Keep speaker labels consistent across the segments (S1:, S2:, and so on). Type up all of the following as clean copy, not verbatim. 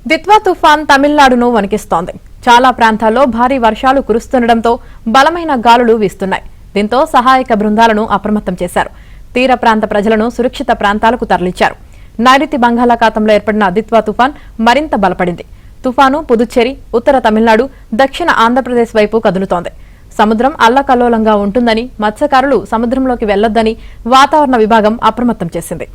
S1: దిత్వా తుఫాన్ తమిళనాడును వణికిస్తోంది. చాలా ప్రాంతాల్లో భారీ వర్షాలు కురుస్తుండటంతో బలమైన గాలులు వీస్తున్నాయి. దీంతో సహాయక బృందాలను అప్రమత్తం చేశారు. తీర ప్రాంత ప్రజలను సురక్షిత ప్రాంతాలకు తరలించారు. నైరుతి బంగాళాఖాతంలో ఏర్పడిన దిత్వా తుఫాన్ మరింత బలపడింది. తుఫాను పుదుచ్చేరి, ఉత్తర తమిళనాడు, దక్షిణ ఆంధ్రప్రదేశ్ వైపు కదులుతోంది. సముద్రం అల్లకల్లోలంగా ఉంటుందని, మత్స్యకారులు సముద్రంలోకి వెళ్లొద్దని వాతావరణ విభాగం అప్రమత్తం చేసింది.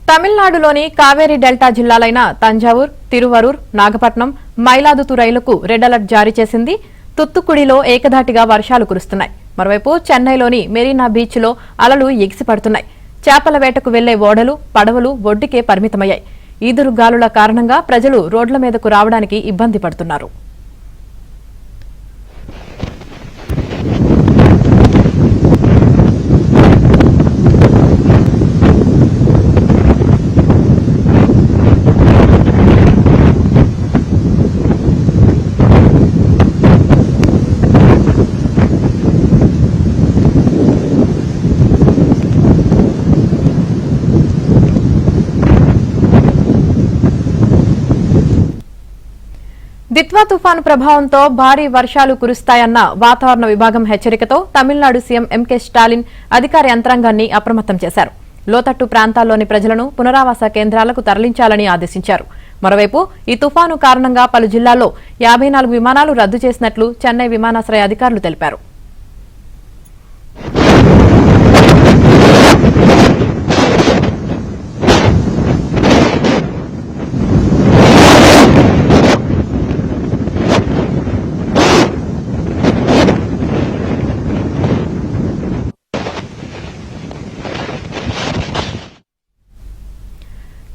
S1: తమిళనాడులోని కావేరీ డెల్టా జిల్లాలైన తంజావూర్, తిరువరూర్, నాగపట్నం, మైలాదుతురైలకు రెడ్ అలర్ట్ జారీ చేసింది. తుత్తుకుడిలో ఏకధాటిగా వర్షాలు కురుస్తున్నాయి. మరోవైపు చెన్నైలోని మెరీనా బీచ్లో అలలు ఎగిసిపడుతున్నాయి. చేపల వేటకు వెళ్లే ఓడలు, పడవలు ఒడ్డుకే పరిమితమయ్యాయి. ఈదురుగాలుల కారణంగా ప్రజలు రోడ్ల మీదకు రావడానికి ఇబ్బంది పడుతున్నారు. దిత్వా తుఫాను ప్రభావంతో భారీ వర్షాలు కురుస్తాయన్న వాతావరణ విభాగం హెచ్చరికతో తమిళనాడు సీఎం ఎంకే స్టాలిన్ అధికార యంత్రాంగాన్ని అప్రమత్తం చేశారు. లోతట్టు ప్రాంతాల్లోని ప్రజలను పునరావాస కేంద్రాలకు తరలించాలని ఆదేశించారు. మరోవైపు ఈ తుఫాను కారణంగా పలు జిల్లాల్లో 54 విమానాలు రద్దు చేసినట్లు చెన్నై విమానాశ్రయ అధికారులు తెలిపారు.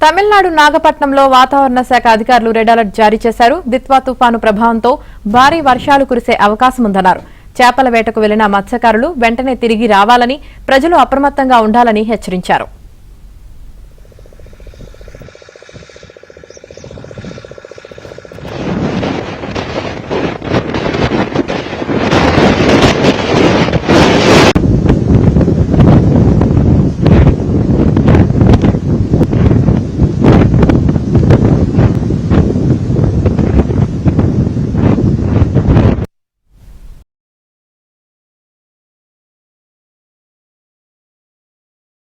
S1: తమిళనాడు నాగపట్నంలో వాతావరణ శాఖ అధికారులు రెడ్ అలర్ట్ జారీ చేశారు. దిత్వా తుఫాను ప్రభావంతో భారీ వర్షాలు కురిసే అవకాశం ఉందన్నారు. చేపల వేటకు వెళ్లిన మత్స్యకారులు వెంటనే తిరిగి రావాలని, ప్రజలు అప్రమత్తంగా ఉండాలని హెచ్చరించారు.